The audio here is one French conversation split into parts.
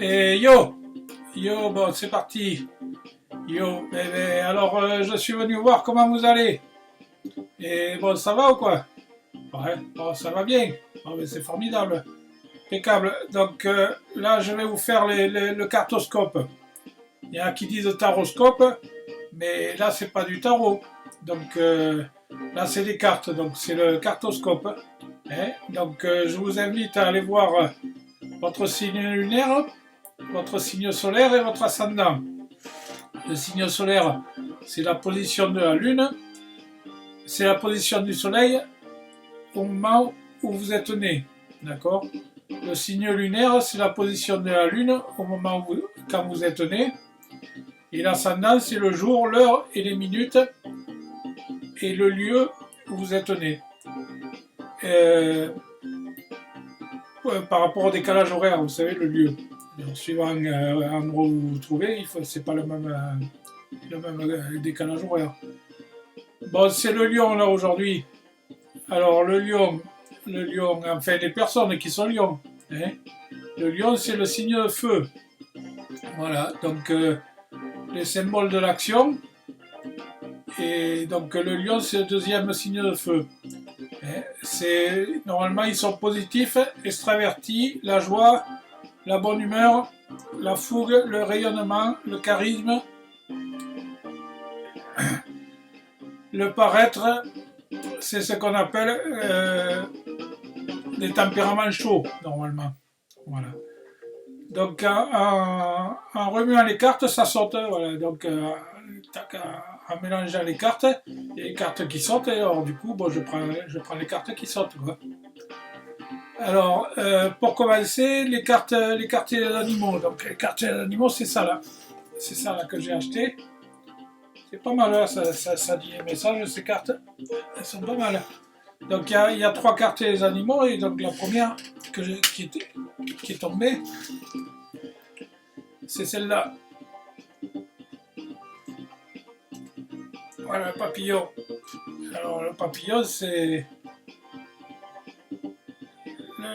Et yo, yo, bon, c'est parti. Yo, alors je suis venu voir comment vous allez. Et bon, ça va ou quoi? Ouais, bon, ça va bien. Bon, mais c'est formidable. Impeccable. Donc là, je vais vous faire le cartoscope. Il y en a qui disent taroscope, mais là, c'est pas du tarot. Donc là, c'est des cartes. Donc c'est le cartoscope. Hein. Donc je vous invite à aller voir votre signe lunaire, votre signe solaire et votre ascendant. Le signe solaire, c'est la position de la Lune, c'est la position du Soleil au moment où vous êtes né. D'accord? Le signe lunaire, c'est la position de la Lune au moment où quand vous êtes né. Et l'ascendant, c'est le jour, l'heure et les minutes et le lieu où vous êtes né. Par rapport au décalage horaire, vous savez, le lieu. Donc, suivant l'endroit où vous vous trouvez, c'est pas le même décalage horaire. Bon, c'est le lion là aujourd'hui. Alors le lion, enfin les personnes qui sont lions. Hein. Le lion, c'est le signe de feu. Voilà, donc les symboles de l'action. Et donc le lion, c'est le deuxième signe de feu. Normalement, ils sont positifs, extravertis, la joie, la bonne humeur, la fougue, le rayonnement, le charisme, le paraître, c'est ce qu'on appelle des tempéraments chauds, normalement. Voilà. Donc, en remuant les cartes, ça saute. Voilà. Donc, en mélangeant les cartes, il y a les cartes qui sautent, et alors du coup, bon, je prends les cartes qui sautent, quoi. Alors, pour commencer, les cartes des animaux. Donc, les cartes des animaux, c'est ça là. C'est ça là que j'ai acheté. C'est pas mal, hein, ça dit les messages, ces cartes. Elles sont pas mal. Donc, il y a 3 cartes des animaux, et donc la première qui est tombée, c'est celle-là. Voilà, le papillon. Alors, le papillon, c'est...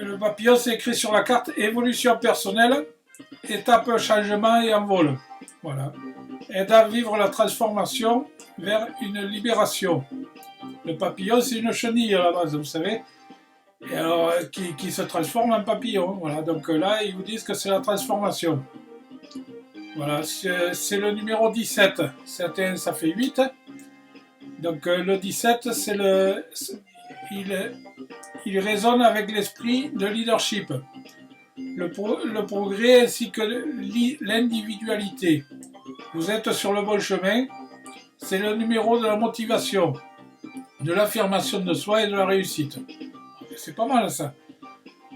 Le papillon, c'est écrit sur la carte évolution personnelle, étape changement et envol. Voilà. Aide à vivre la transformation vers une libération. Le papillon, c'est une chenille à la base, vous savez, et alors, qui se transforme en papillon. Voilà. Donc là, ils vous disent que c'est la transformation. Voilà, c'est le numéro 17. 7 et 1, ça fait 8. Donc le 17, il résonne avec l'esprit de leadership, le progrès ainsi que l'individualité. Vous êtes sur le bon chemin. C'est le numéro de la motivation, de l'affirmation de soi et de la réussite. C'est pas mal ça.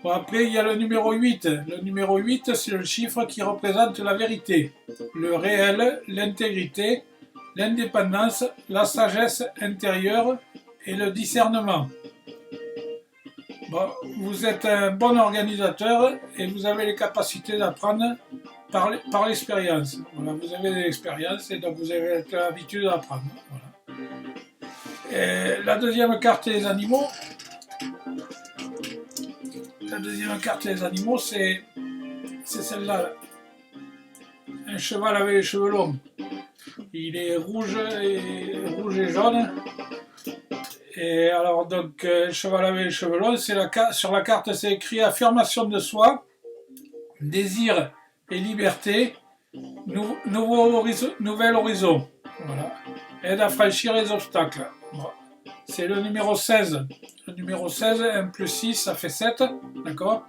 Bon, après, il y a le numéro 8. Le numéro 8, c'est le chiffre qui représente la vérité, le réel, l'intégrité, l'indépendance, la sagesse intérieure et le discernement. Bon, vous êtes un bon organisateur et vous avez les capacités d'apprendre par l'expérience. Voilà, vous avez de l'expérience et donc vous avez l'habitude d'apprendre. Voilà. Et la deuxième carte des animaux. La deuxième carte des animaux, c'est celle-là. Un cheval avec les cheveux longs. Il est rouge et jaune. Et alors, donc, le cheval avec les cheveux longs, sur la carte, c'est écrit affirmation de soi, désir et liberté, nouvel horizon. Voilà. Aide à franchir les obstacles. Bon. C'est le numéro 16. Le numéro 16, 1 plus 6, ça fait 7. D'accord?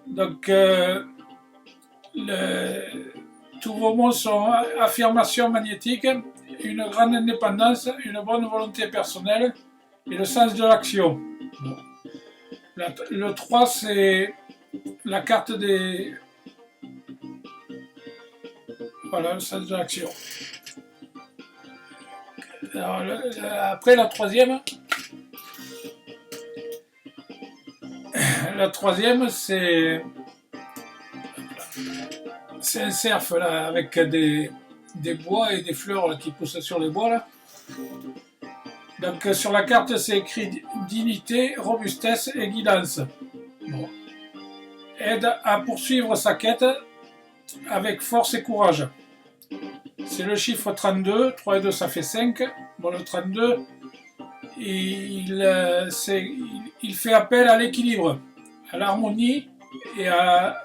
Donc, tous vos mots sont affirmation magnétique, une grande indépendance, une bonne volonté personnelle et le sens de l'action. Bon. Le 3, c'est la carte des... Voilà, le sens de l'action. Alors, après, la troisième, c'est un cerf là, avec des bois et des fleurs là, qui poussent sur les bois là. Donc sur la carte c'est écrit dignité, robustesse et guidance. Bon. Aide à poursuivre sa quête avec force et courage. C'est le chiffre 32, 3 et 2 ça fait 5. Bon, le 32, il fait appel à l'équilibre, à l'harmonie et à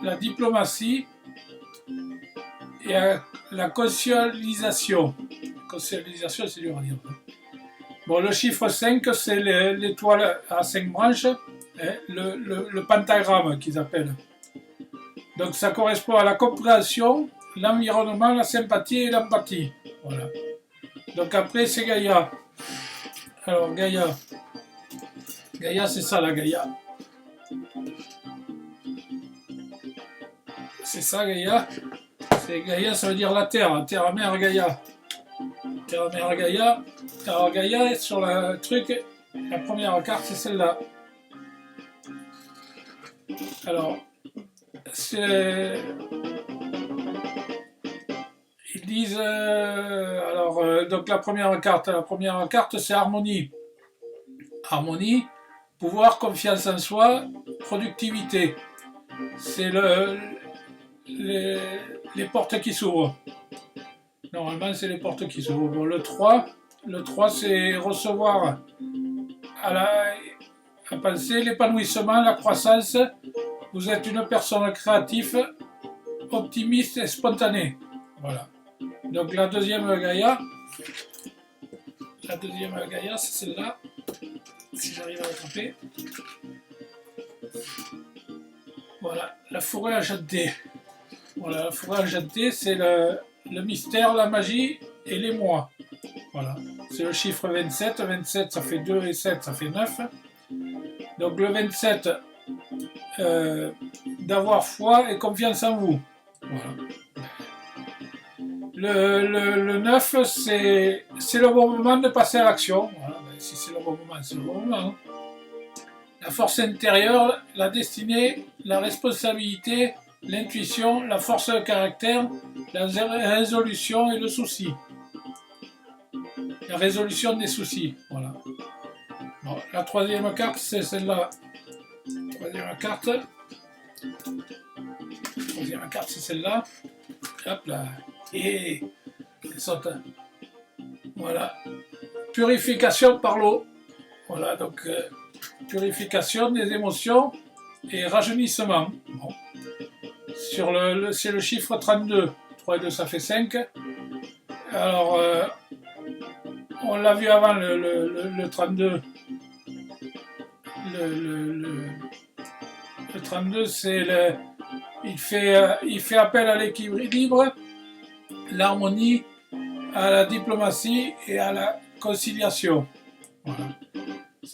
la diplomatie et à la conscientisation. Conscientisation, c'est dur à dire. Bon, le chiffre 5, c'est l'étoile à 5 branches, hein, le pentagramme qu'ils appellent. Donc ça correspond à la compréhension, l'environnement, la sympathie et l'empathie. Voilà. Donc après, c'est Gaïa. Alors, Gaïa. Gaïa, c'est ça, la Gaïa. C'est ça, Gaïa. C'est Gaïa, ça veut dire la Terre. Terre, mère, Gaïa. Terre, mère, Gaïa. Alors, Gaïa, sur le truc, la première carte, c'est celle-là. Alors, ils disent... donc la première carte, c'est harmonie. Harmonie, pouvoir, confiance en soi, productivité. C'est les portes qui s'ouvrent. Normalement, c'est les portes qui s'ouvrent. Bon, le 3, c'est recevoir à penser l'épanouissement, la croissance. Vous êtes une personne créative, optimiste et spontanée. Voilà. Donc la deuxième Gaïa, c'est celle-là. Si j'arrive à l'attraper. Voilà, la forêt enchantée. Voilà, la forêt enchantée, c'est le mystère, la magie et les mois. Voilà, c'est le chiffre 27. 27, ça fait 2 et 7, ça fait 9. Donc le 27, d'avoir foi et confiance en vous. Voilà. Le 9, c'est le bon moment de passer à l'action. Voilà, si c'est le bon moment, c'est le bon moment. Hein. La force intérieure, la destinée, la responsabilité, l'intuition, la force de caractère, la résolution et le souci. La résolution des soucis. Voilà. Bon, la troisième carte, c'est celle-là. Troisième carte, c'est celle-là. Hop là. Et elle saute. Voilà. Purification par l'eau. Voilà, donc purification des émotions et rajeunissement. Bon. C'est le chiffre 32. 3 et 2, ça fait 5. Alors, on l'a vu avant le 32. Le 32, il fait appel à l'équilibre, l'harmonie, à la diplomatie et à la conciliation. Voilà.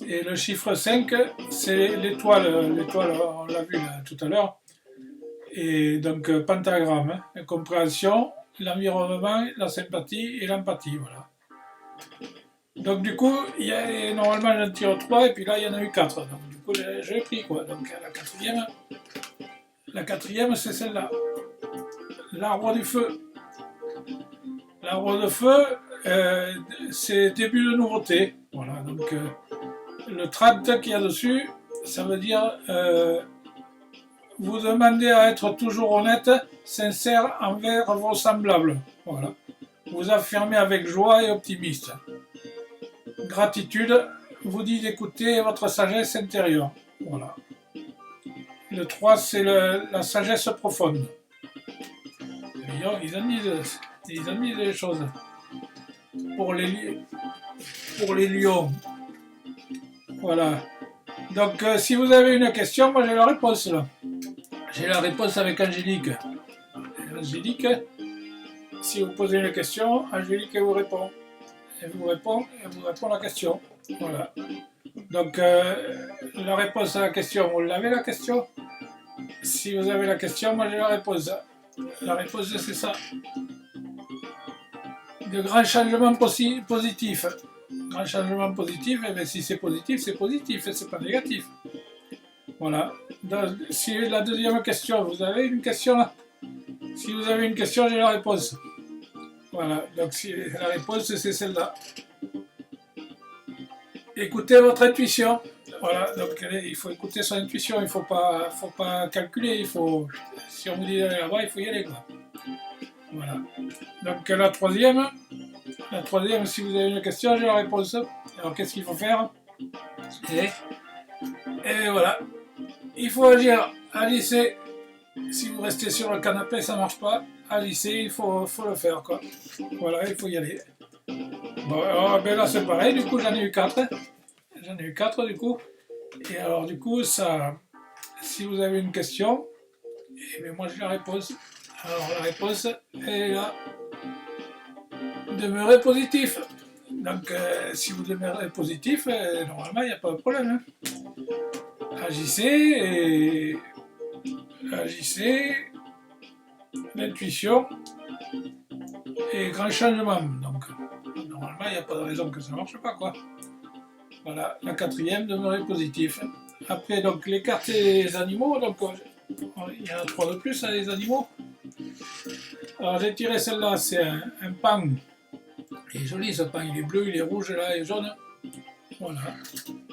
Et le chiffre 5, c'est l'étoile, on l'a vu là, tout à l'heure. Et donc pentagramme, hein, la compréhension, l'environnement, la sympathie et l'empathie. Voilà. Donc du coup, normalement j'en tire 3 et puis là il y en a eu 4. Donc du coup j'ai pris quoi. Donc la quatrième c'est celle-là. L'arbre du feu. L'arbre de feu, c'est début de nouveauté. Voilà, donc le 30 qu'il y a dessus, ça veut dire vous demandez à être toujours honnête, sincère envers vos semblables. Voilà. Vous affirmez avec joie et optimisme. Gratitude, vous dit d'écouter votre sagesse intérieure. Voilà. Le 3, c'est la sagesse profonde. Ils ont mis des choses. Pour les lions. Voilà. Donc, si vous avez une question, moi j'ai la réponse là. J'ai la réponse avec Angélique. Angélique, si vous posez une question, Angélique vous répond. Elle vous répond la question. Voilà. Donc, la réponse à la question, vous l'avez la question? Si vous avez la question, moi j'ai la réponse. La réponse, c'est ça. De grands changements positifs. Grand changement positif, et bien si c'est positif, c'est pas négatif. Voilà. Donc, si la deuxième question, vous avez une question là? Si vous avez une question, j'ai la réponse. Voilà. Donc si la réponse, c'est celle-là. Écoutez votre intuition. Voilà, donc il faut écouter son intuition, il faut pas calculer, si on vous dit d'aller là-bas, il faut y aller, quoi. Voilà. Donc la troisième, si vous avez une question, j'ai la réponse. Alors qu'est-ce qu'il faut faire? et, et voilà, il faut agir, agissez. Si vous restez sur le canapé, ça marche pas. Agissez, il faut le faire, quoi. Voilà, il faut y aller. Bon, alors, ben là c'est pareil, du coup j'en ai eu 4. J'en ai eu 4 du coup. Et alors du coup, si vous avez une question, et bien moi j'ai la réponse. Alors la réponse est là. Demeurez positif. Donc si vous demeurez positif, normalement il n'y a pas de problème. Hein. Agissez, l'intuition et grand changement. Donc normalement il n'y a pas de raison que ça ne marche pas, quoi. Voilà, la quatrième, demeurez positif. Après, donc, les cartes et les animaux, donc, il y en a 3 de plus, hein, les animaux. Alors, j'ai tiré celle-là, c'est un pan. Il est joli ce pan, il est bleu, il est rouge, là, et jaune. Voilà.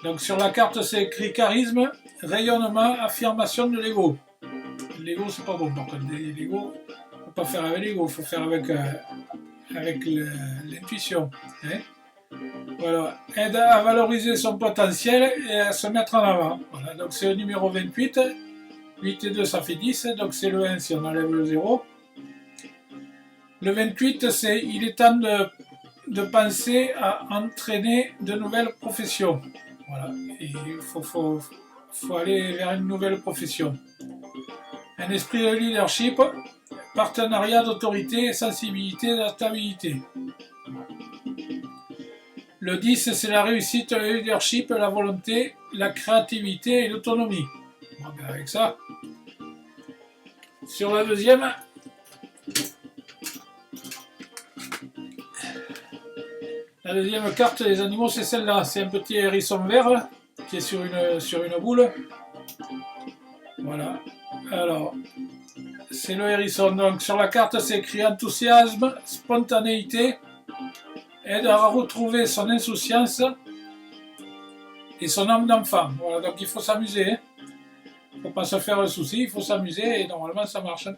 Donc, sur la carte, c'est écrit charisme, rayonnement, affirmation de l'ego. L'ego, c'est pas bon, par contre. L'ego, il ne faut pas faire avec l'ego, il faut faire avec l'intuition. Hein. Voilà, aide à valoriser son potentiel et à se mettre en avant. Voilà, donc c'est le numéro 28. 8 et 2, ça fait 10, donc c'est le 1 si on enlève le 0. Le 28, c'est il est temps de penser à entraîner de nouvelles professions. Voilà, et il faut aller vers une nouvelle profession. Un esprit de leadership, partenariat d'autorité, sensibilité, adaptabilité. Le 10, c'est la réussite, le leadership, la volonté, la créativité et l'autonomie. Bon, ben avec ça. Sur la deuxième, carte des animaux, c'est celle-là. C'est un petit hérisson vert qui est sur une boule. Voilà. Alors, c'est le hérisson. Donc, sur la carte, c'est écrit enthousiasme, spontanéité, aide à retrouver son insouciance et son âme d'enfant. Voilà, donc il faut s'amuser. Hein. Il ne faut pas se faire un souci, il faut s'amuser et normalement ça marche.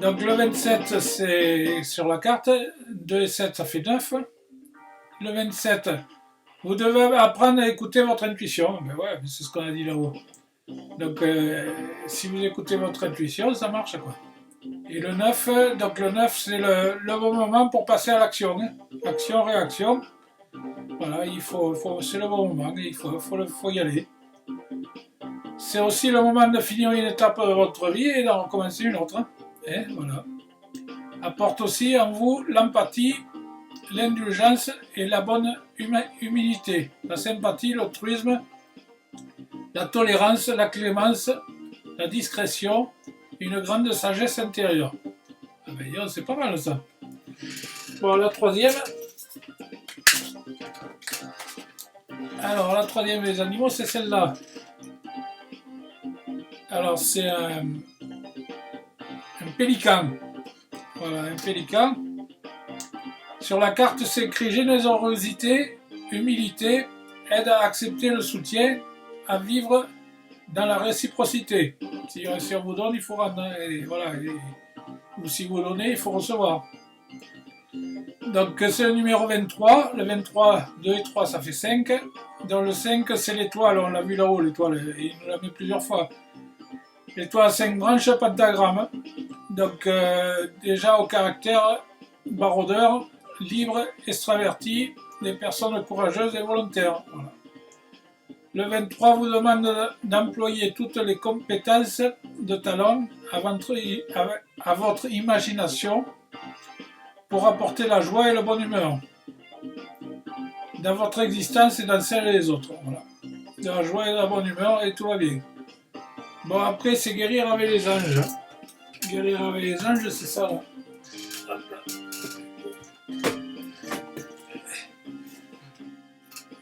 Donc le 27, c'est sur la carte. 2 et 7, ça fait 9. Le 27, vous devez apprendre à écouter votre intuition. Ben ouais, c'est ce qu'on a dit là-haut. Donc si vous écoutez votre intuition, ça marche, quoi. Et le 9, donc le 9, c'est le bon moment pour passer à l'action. Hein. Action, réaction. Voilà, c'est le bon moment, il faut y aller. C'est aussi le moment de finir une étape de votre vie et d'en recommencer une autre. Hein. Et voilà. Apporte aussi en vous l'empathie, l'indulgence et la bonne humilité, la sympathie, l'altruisme, la tolérance, la clémence, la discrétion, une grande sagesse intérieure. Ah ben, c'est pas mal ça. Bon, la troisième. Alors, la troisième des animaux, c'est celle-là. Alors, c'est un pélican. Voilà, un pélican. Sur la carte, c'est écrit générosité, humilité, aide à accepter le soutien, à vivre dans la réciprocité. Si on vous donne, il faut rendre. Et voilà, ou si vous donnez, il faut recevoir. Donc c'est le numéro 23. Le 23, 2 et 3, ça fait 5. Dans le 5, c'est l'étoile. On l'a vu là-haut, l'étoile. Il nous l'a mis plusieurs fois. L'étoile à 5 branches, pentagramme. Donc déjà au caractère baroudeur, libre, extraverti, des personnes courageuses et volontaires. Voilà. Le 23 vous demande d'employer toutes les compétences de talent à votre imagination pour apporter la joie et la bonne humeur dans votre existence et dans celle des autres. Voilà. De la joie et de la bonne humeur et tout va bien. Bon, après, c'est guérir avec les anges. Guérir avec les anges, c'est ça là.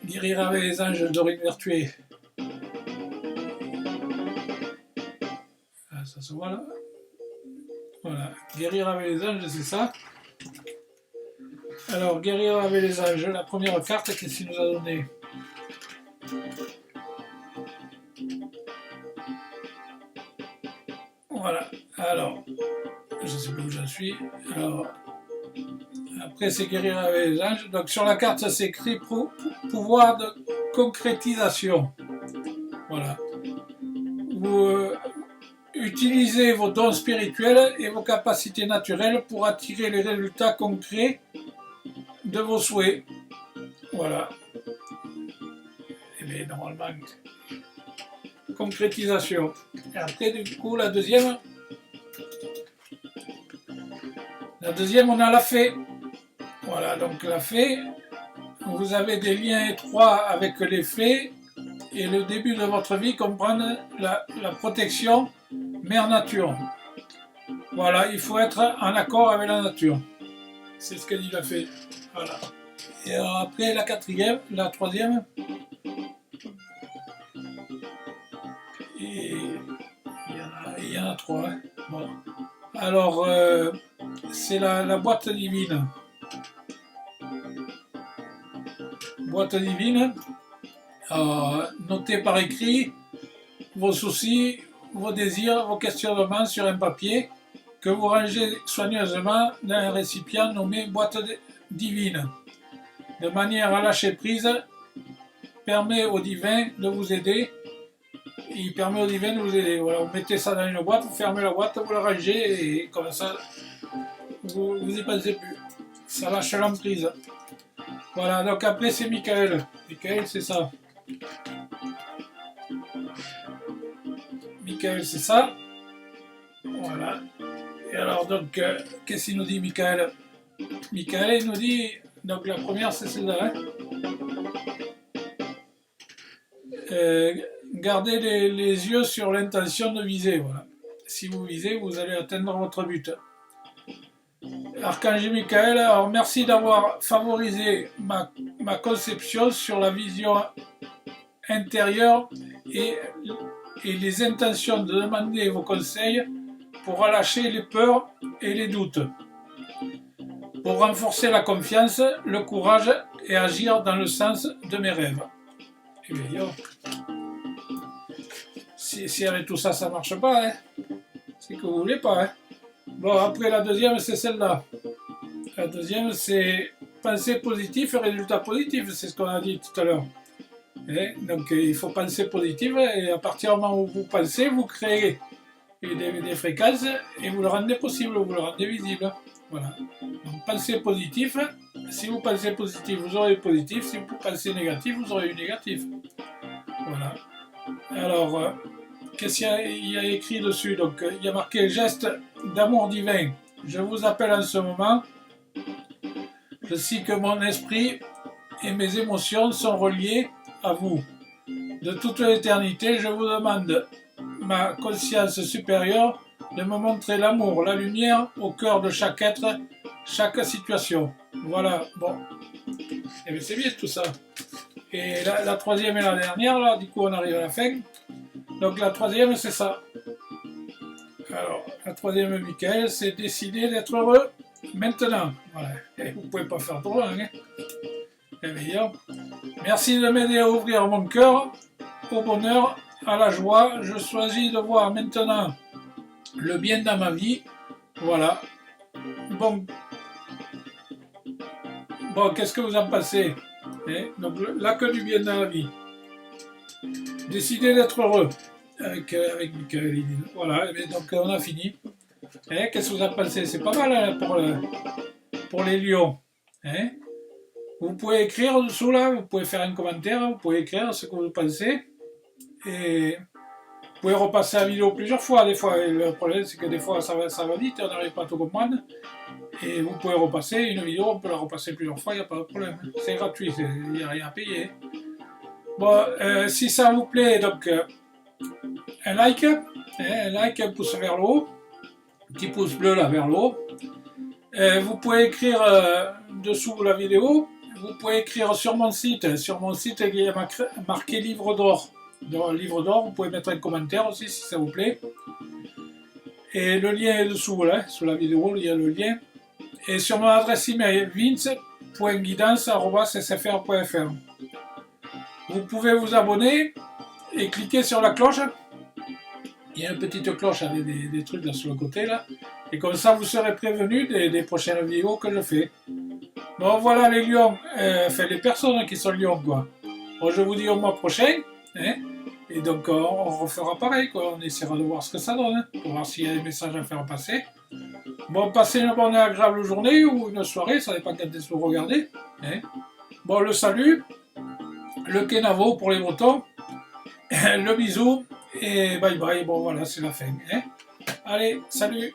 Guérir avec les anges d'Aurine Vertué. Ah, ça se voit là. Voilà. Guérir avec les anges, c'est ça. Alors, guérir avec les anges, la première carte, qu'est-ce qu'il nous a donné? Voilà, alors, je ne sais plus où j'en suis. Alors, après, c'est guérir avec les anges. Donc, sur la carte, c'est écrit pouvoir de concrétisation. Voilà. Vous utilisez vos dons spirituels et vos capacités naturelles pour attirer les résultats concrets de vos souhaits. Voilà. Et bien, normalement, concrétisation. Et après, du coup, la deuxième, on a la fée. Voilà, donc la fée, vous avez des liens étroits avec les fées et le début de votre vie comprend la protection mère nature. Voilà, il faut être en accord avec la nature. C'est ce que dit la fée. Voilà. Et alors après, la troisième, et il y en a trois. Hein. Bon. Alors, c'est la boîte divine. Boîte divine, notez par écrit vos soucis, vos désirs, vos questionnements sur un papier que vous rangez soigneusement dans un récipient nommé boîte divine. De manière à lâcher prise, permet au divin de vous aider. Il permet au divin de vous aider. Voilà, vous mettez ça dans une boîte, vous fermez la boîte, vous la rangez et comme ça, vous n'y pensez plus. Ça lâche l'emprise. Voilà, donc après c'est Michael. Michael, c'est ça. Michael, c'est ça. Voilà. Et alors, donc, qu'est-ce qu'il nous dit, Michael? Michael, il nous dit, donc la première, c'est celle-là. Hein. Gardez les yeux sur l'intention de viser. Voilà. Si vous visez, vous allez atteindre votre but. Archange Michael, alors merci d'avoir favorisé ma conception sur la vision intérieure et les intentions de demander vos conseils pour relâcher les peurs et les doutes, pour renforcer la confiance, le courage et agir dans le sens de mes rêves. Et bien, si avec tout ça, ça marche pas, hein, c'est que vous voulez pas. Hein. Bon, après la deuxième, c'est celle-là. La deuxième, c'est penser positif et résultat positif, c'est ce qu'on a dit tout à l'heure. Donc, il faut penser positif et à partir du moment où vous pensez, vous créez des fréquences et vous le rendez possible, vous le rendez visible. Voilà. Donc, pensez positif. Si vous pensez positif, vous aurez du positif. Si vous pensez négatif, vous aurez du négatif. Voilà. Alors, qu'est-ce qu'il y a écrit dessus? Donc, il y a marqué geste d'amour divin. Je vous appelle en ce moment. Je sais que mon esprit et mes émotions sont reliés à vous. De toute l'éternité, je vous demande, ma conscience supérieure, de me montrer l'amour, la lumière au cœur de chaque être, chaque situation. Voilà, bon. Et bien c'est bien tout ça. Et la troisième et la dernière, là, du coup on arrive à la fin. Donc la troisième, c'est ça. Alors, la troisième, Michael, c'est décider d'être heureux maintenant. Voilà. Et vous ne pouvez pas faire trop loin. Hein. Et bien, merci de m'aider à ouvrir mon cœur au bonheur, à la joie. Je choisis de voir maintenant le bien dans ma vie. Voilà. Bon, qu'est-ce que vous en pensez? Donc là, que du bien dans la vie. Décidez d'être heureux avec Michael. Voilà, et donc on a fini. Qu'est-ce que vous en pensez? C'est pas mal hein, pour les lions. Hein? Vous pouvez écrire dessous là, vous pouvez faire un commentaire, vous pouvez écrire ce que vous pensez. Et vous pouvez repasser la vidéo plusieurs fois. Des fois, et le problème c'est que des fois ça va vite, on n'arrive pas à tout comprendre. Et vous pouvez repasser une vidéo, on peut la repasser plusieurs fois, il n'y a pas de problème. C'est gratuit, il n'y a rien à payer. Bon, si ça vous plaît, donc un like, un pouce vers le haut, un petit pouce bleu là vers le haut. Vous pouvez écrire dessous la vidéo, vous pouvez écrire sur mon site il y a marqué livre d'or. Dans le livre d'or, vous pouvez mettre un commentaire aussi si ça vous plaît. Et le lien est dessous, là, sous la vidéo, il y a le lien. Et sur mon adresse email, vince.guidance@sfr.fr. Vous pouvez vous abonner et cliquer sur la cloche. Il y a une petite cloche avec des trucs là sur le côté là. Et comme ça, vous serez prévenu des prochaines vidéos que je fais. Bon, voilà les lions, enfin les personnes qui sont lions, quoi. Bon, je vous dis au mois prochain. Hein, et donc, on refera pareil, quoi. On essaiera de voir ce que ça donne, hein, pour voir s'il y a des messages à faire passer. Bon, passez une bonne et agréable journée ou une soirée, ça dépend quand est-ce que vous regardez. Hein. Bon, le salut, le kenavo pour les Bretons, le bisou, et bye bye. Bon, voilà, c'est la fin. Hein. Allez, salut!